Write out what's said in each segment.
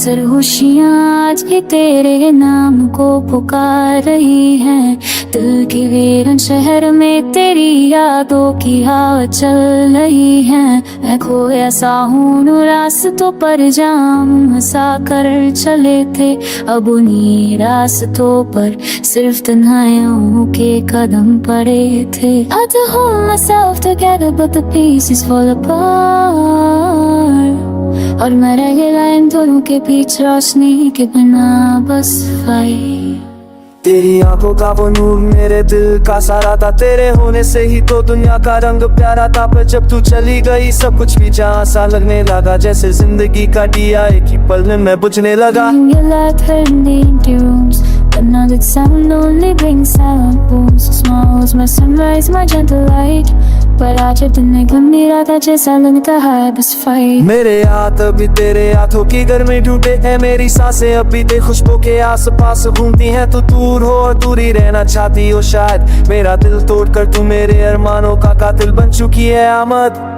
अक्सर खुशियाँ आज भी तेरे नाम को पुकार रही हैं। दिल के वीरान शहर में तेरी यादों की हवा चल रही है। मैं खोया सा हूँ रास्तों पर जाम हंसा कर चले थे, अब उन्हीं रास्तों पर सिर्फ तन्हाइयों के कदम पड़े थे। I had to hold myself together but the pieces fall apart। और मैं रह गया इन दोनों के बीच रोशनी के बिना बस फाइट। तेरी आंखों का वो नूर मेरे दिल का सारा था, तेरे होने से ही तो दुनिया का रंग प्यारा था। पर जब तू चली गई सब कुछ भी जहाँ सा लगने लगा, जैसे जिंदगी का दिया एक ही पल में मैं बुझने लगा। But now that sound only brings silent wounds. So small was my sunrise, my gentle light, but आज दिन में गंभीर था जैसा लगता है बस फाइट। मेरे हाथ अभी तेरे हाथों की गर्मी ढूंढे हैं, मेरी सांसें अभी तेरी खुशबू के आस पास घूमती हैं। तू दूर हो और दूर ही रहना चाहती हो शायद, मेरा दिल तोड़कर तू मेरे अरमानों का कातिल बन चुकी है आमद।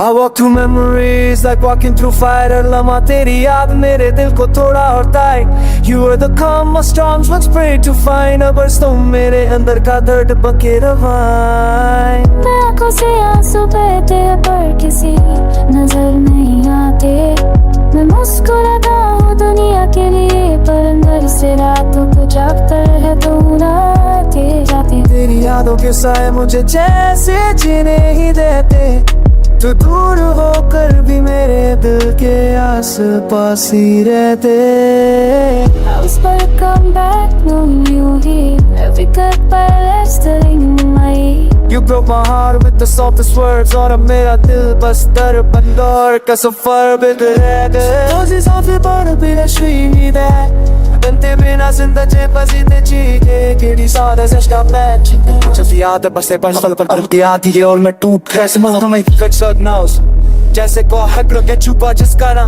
I walk through memories like walking through fire। हर लम्हा तेरी याद मेरे दिल को थोड़ा और ताई। You were the calm my storms once prayed to find। अब तुम मेरे अंदर का दर्द बके रवाए। मैं आँखों से आंसू बहते हैं पर किसी नजर नहीं आते। मैं मुस्कुराता हूँ दुनिया के लिए पर अंदर से रातों को जागता है तो रातें जाती। तेरी यादों के साए मुझे जैसे जीने ही देते, तू दूर होकर भी मेरे दिल के आस पास ही रहते। I was but a comeback, knowing you here। Every goodbye left still in my ear। You broke my heart with the softest words, और अब मेरा दिल बस दरबंदर का सफर बिखरे गए। Roses off the bottle bittersweet है, बनते बिना जिंदगी बसी ते चीज़े किसी सारे से स्टैच। जब याद बसे पर पल याद ही और मैं टूट गया समझ में कुछ नोस जैसे को हक के छुपा जिसका ना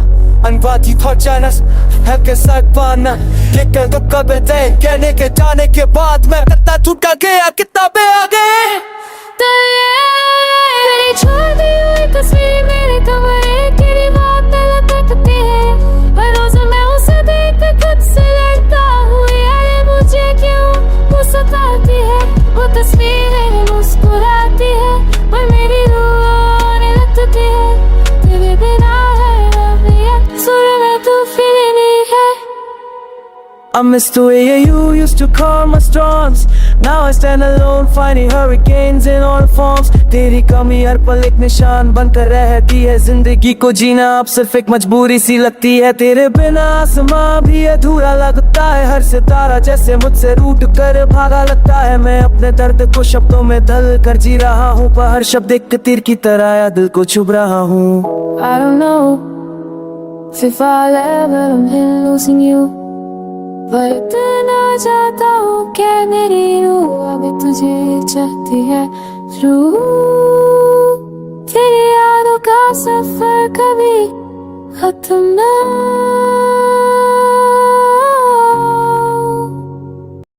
अनबाती खोचानस है के साथ पाना। ये कल तो कब थे कहने के जाने के बाद मैं कितना टूटा गया कितना बे आ गए। तेरी छोड़ दी हुई तस्वीर मेरे कमरे की दीवार पे लटकती है। हर रोज मैं उसे देख कर खुद से लड़ता हूँ, यार मुझे क्यों वो सताती है। वो तस्वीर है मुस्कुराती है पर मेरी रूह रोने लगती है। तेरे बिना है रबिया सुर में तू फिर नहीं है। I miss the way you used to calm my storms। Now I stand alone fighting hurricanes in all forms। तेरी कमी हर पल एक निशान बनकर रहती है, जिंदगी को जीना अब सिर्फ एक मजबूरी सी लगती है। तेरे बिना आसमां भी अधूरा लगता है, हर सितारा जैसे मुझसे रूठ कर भागा लगता है। मैं अपने दर्द को शब्दों में ढल कर जी रहा हूँ, पर हर शब्द एक तीर की तरह या दिल को छुप रहा हूँ। I don't know if I'll ever losing you, पर इतना चाहता हूँ कि मेरी रूह अब तुझे चाहती है। रूह तेरी यादों का सफर कभी खत्म ना